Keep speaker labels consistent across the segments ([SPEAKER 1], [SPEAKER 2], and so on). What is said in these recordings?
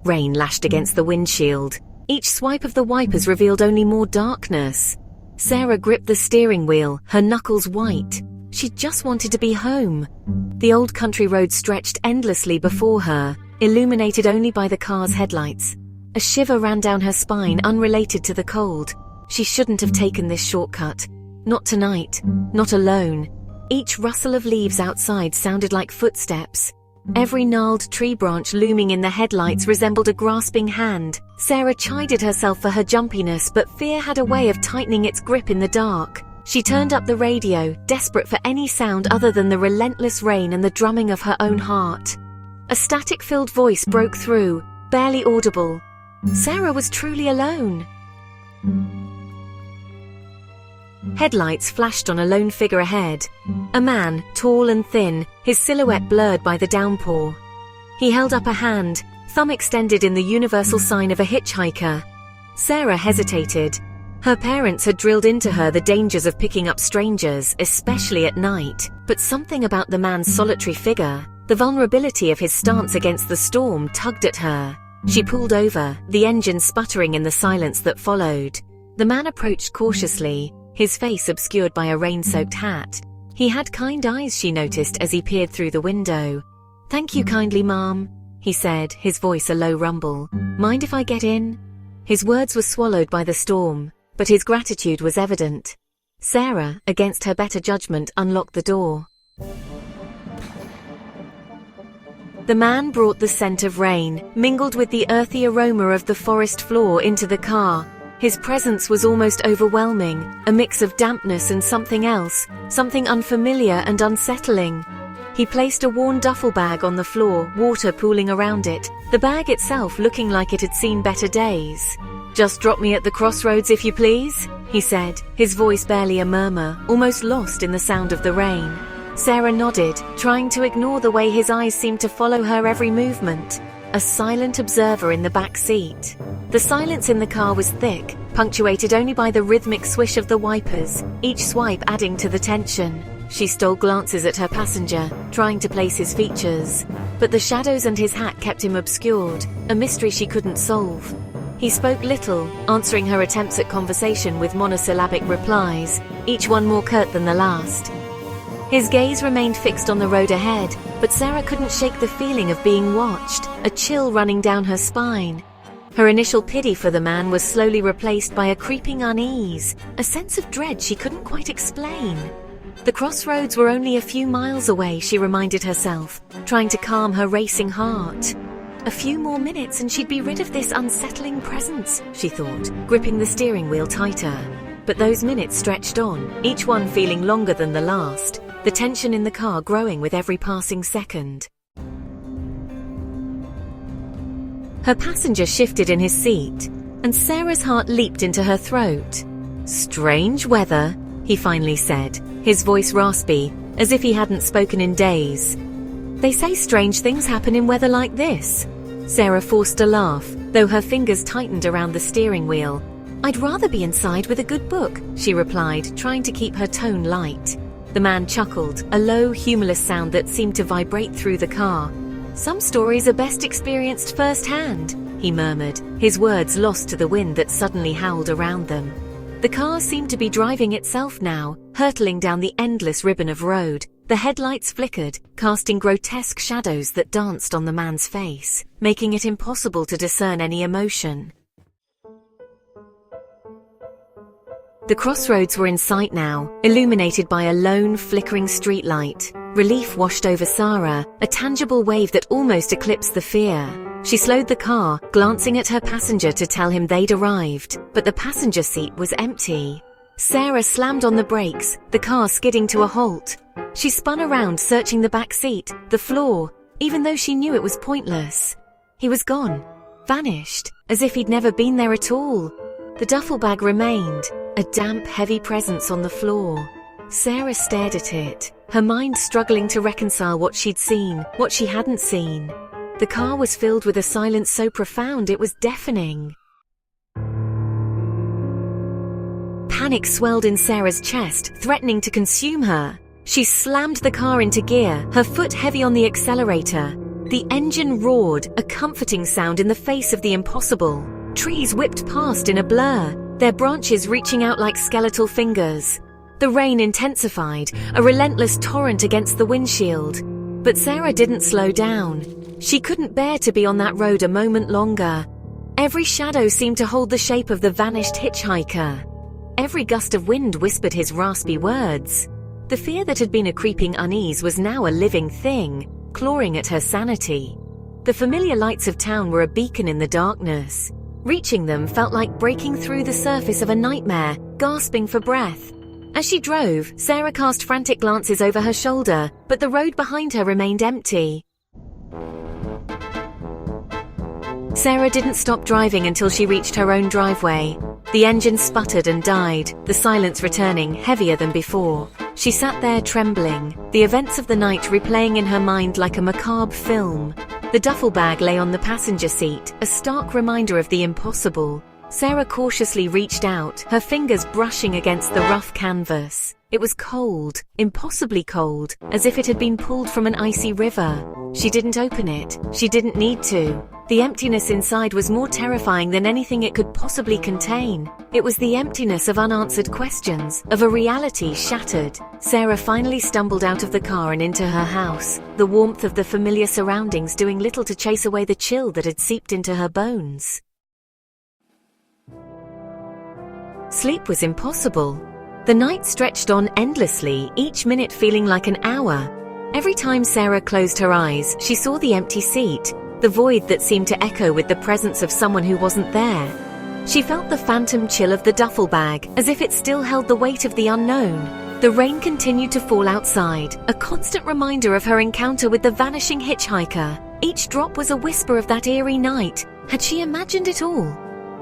[SPEAKER 1] Rain lashed against the windshield. Each swipe of the wipers revealed only more darkness. Sarah gripped the steering wheel, her knuckles white. She just wanted to be home. The old country road stretched endlessly before her, illuminated only by the car's headlights. A shiver ran down her spine, unrelated to the cold. She shouldn't have taken this shortcut. Not tonight, not alone. Each rustle of leaves outside sounded like footsteps. Every gnarled tree branch looming in the headlights resembled a grasping hand. Sarah chided herself for her jumpiness, but fear had a way of tightening its grip in the dark. She turned up the radio, desperate for any sound other than the relentless rain and the drumming of her own heart. A static-filled voice broke through, barely audible. Sarah was truly alone. Headlights flashed on a lone figure ahead. A man, tall and thin, his silhouette blurred by the downpour. He held up a hand, thumb extended in the universal sign of a hitchhiker. Sarah hesitated. Her parents had drilled into her the dangers of picking up strangers, especially at night. But something about the man's solitary figure, the vulnerability of his stance against the storm, tugged at her. She pulled over, the engine sputtering in the silence that followed. The man approached cautiously, his face obscured by a rain-soaked hat. He had kind eyes, she noticed as he peered through the window. "Thank you kindly, ma'am," he said, his voice a low rumble. "Mind if I get in?" His words were swallowed by the storm, but his gratitude was evident. Sarah, against her better judgment, unlocked the door. The man brought the scent of rain, mingled with the earthy aroma of the forest floor, into the car. His presence was almost overwhelming, a mix of dampness and something else, something unfamiliar and unsettling. He placed a worn duffel bag on the floor, water pooling around it, the bag itself looking like it had seen better days. "Just drop me at the crossroads if you please," he said, his voice barely a murmur, almost lost in the sound of the rain. Sarah nodded, trying to ignore the way his eyes seemed to follow her every movement. A silent observer in the back seat. The silence in the car was thick, punctuated only by the rhythmic swish of the wipers, each swipe adding to the tension. She stole glances at her passenger, trying to place his features. But the shadows and his hat kept him obscured, a mystery she couldn't solve. He spoke little, answering her attempts at conversation with monosyllabic replies, each one more curt than the last. His gaze remained fixed on the road ahead, but Sarah couldn't shake the feeling of being watched, a chill running down her spine. Her initial pity for the man was slowly replaced by a creeping unease, a sense of dread she couldn't quite explain. The crossroads were only a few miles away, she reminded herself, trying to calm her racing heart. A few more minutes and she'd be rid of this unsettling presence, she thought, gripping the steering wheel tighter. But those minutes stretched on, each one feeling longer than the last, the tension in the car growing with every passing second. Her passenger shifted in his seat, and Sarah's heart leaped into her throat. "Strange weather," he finally said, his voice raspy, as if he hadn't spoken in days. "They say strange things happen in weather like this." Sarah forced a laugh, though her fingers tightened around the steering wheel. "I'd rather be inside with a good book," she replied, trying to keep her tone light. The man chuckled, a low, humorless sound that seemed to vibrate through the car. "Some stories are best experienced firsthand," he murmured, his words lost to the wind that suddenly howled around them. The car seemed to be driving itself now, hurtling down the endless ribbon of road. The headlights flickered, casting grotesque shadows that danced on the man's face, making it impossible to discern any emotion. The crossroads were in sight now, illuminated by a lone, flickering streetlight. Relief washed over Sarah, a tangible wave that almost eclipsed the fear. She slowed the car, glancing at her passenger to tell him they'd arrived, but the passenger seat was empty. Sarah slammed on the brakes, the car skidding to a halt. She spun around, searching the back seat, the floor, even though she knew it was pointless. He was gone, vanished, as if he'd never been there at all. The duffel bag remained, a damp, heavy presence on the floor. Sarah stared at it, her mind struggling to reconcile what she'd seen, what she hadn't seen. The car was filled with a silence so profound it was deafening. Panic swelled in Sarah's chest, threatening to consume her. She slammed the car into gear, her foot heavy on the accelerator. The engine roared, a comforting sound in the face of the impossible. Trees whipped past in a blur, their branches reaching out like skeletal fingers. The rain intensified, a relentless torrent against the windshield. But Sarah didn't slow down. She couldn't bear to be on that road a moment longer. Every shadow seemed to hold the shape of the vanished hitchhiker. Every gust of wind whispered his raspy words. The fear that had been a creeping unease was now a living thing, clawing at her sanity. The familiar lights of town were a beacon in the darkness. Reaching them felt like breaking through the surface of a nightmare, gasping for breath. As she drove, Sarah cast frantic glances over her shoulder, but the road behind her remained empty. Sarah didn't stop driving until she reached her own driveway. The engine sputtered and died, the silence returning, heavier than before. She sat there trembling, the events of the night replaying in her mind like a macabre film. The duffel bag lay on the passenger seat, a stark reminder of the impossible. Sarah cautiously reached out, her fingers brushing against the rough canvas. It was cold, impossibly cold, as if it had been pulled from an icy river. She didn't open it. She didn't need to. The emptiness inside was more terrifying than anything it could possibly contain. It was the emptiness of unanswered questions, of a reality shattered. Sarah finally stumbled out of the car and into her house, the warmth of the familiar surroundings doing little to chase away the chill that had seeped into her bones. Sleep was impossible. The night stretched on endlessly, each minute feeling like an hour. Every time Sarah closed her eyes, she saw the empty seat, the void that seemed to echo with the presence of someone who wasn't there. She felt the phantom chill of the duffel bag, as if it still held the weight of the unknown. The rain continued to fall outside, a constant reminder of her encounter with the vanishing hitchhiker. Each drop was a whisper of that eerie night. Had she imagined it all?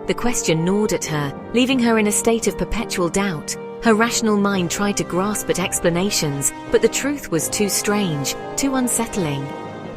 [SPEAKER 1] The question gnawed at her, leaving her in a state of perpetual doubt. Her rational mind tried to grasp at explanations, but the truth was too strange, too unsettling.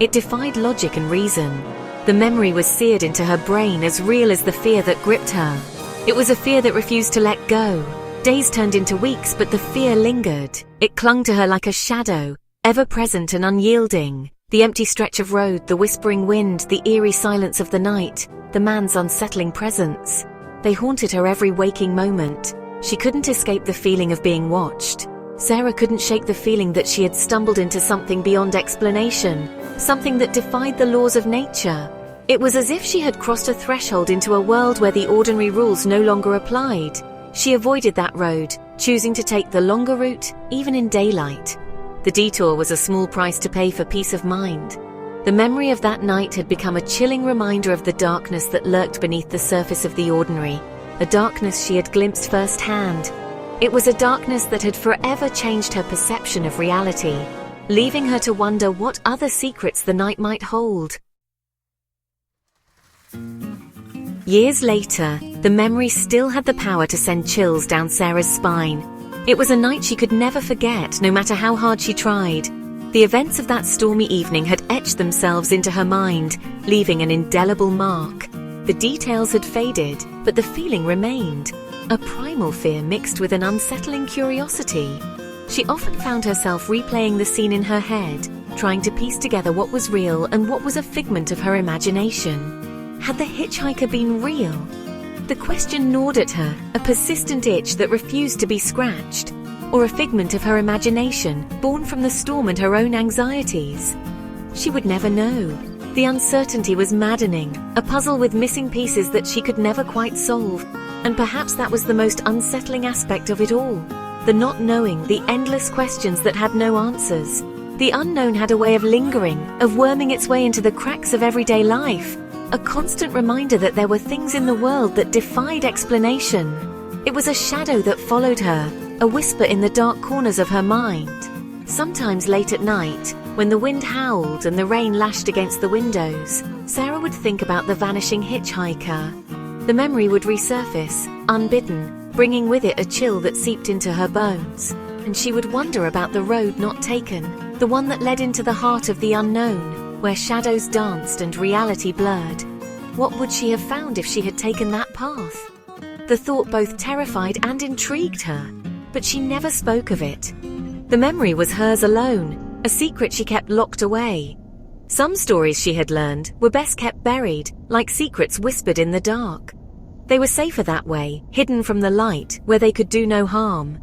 [SPEAKER 1] It defied logic and reason. The memory was seared into her brain, as real as the fear that gripped her. It was a fear that refused to let go. Days turned into weeks, but the fear lingered. It clung to her like a shadow, ever present and unyielding. The empty stretch of road, the whispering wind, the eerie silence of the night, the man's unsettling presence. They haunted her every waking moment. She couldn't escape the feeling of being watched. Sarah couldn't shake the feeling that she had stumbled into something beyond explanation, something that defied the laws of nature. It was as if she had crossed a threshold into a world where the ordinary rules no longer applied. She avoided that road, choosing to take the longer route, even in daylight. The detour was a small price to pay for peace of mind. The memory of that night had become a chilling reminder of the darkness that lurked beneath the surface of the ordinary, a darkness she had glimpsed firsthand. It was a darkness that had forever changed her perception of reality, leaving her to wonder what other secrets the night might hold. Years later, the memory still had the power to send chills down Sarah's spine. It was a night she could never forget, no matter how hard she tried. The events of that stormy evening had etched themselves into her mind, leaving an indelible mark. The details had faded, but the feeling remained. A primal fear mixed with an unsettling curiosity. She often found herself replaying the scene in her head, trying to piece together what was real and what was a figment of her imagination. Had the hitchhiker been real? The question gnawed at her, a persistent itch that refused to be scratched. Or a figment of her imagination, born from the storm and her own anxieties. She would never know. The uncertainty was maddening, a puzzle with missing pieces that she could never quite solve. And perhaps that was the most unsettling aspect of it all. The not knowing, the endless questions that had no answers. The unknown had a way of lingering, of worming its way into the cracks of everyday life. A constant reminder that there were things in the world that defied explanation. It was a shadow that followed her, a whisper in the dark corners of her mind. Sometimes late at night, when the wind howled and the rain lashed against the windows, Sarah would think about the vanishing hitchhiker. The memory would resurface, unbidden, bringing with it a chill that seeped into her bones. And she would wonder about the road not taken, the one that led into the heart of the unknown, where shadows danced and reality blurred. What would she have found if she had taken that path? The thought both terrified and intrigued her, but she never spoke of it. The memory was hers alone, a secret she kept locked away. Some stories she had learned were best kept buried, like secrets whispered in the dark. They were safer that way, hidden from the light, where they could do no harm.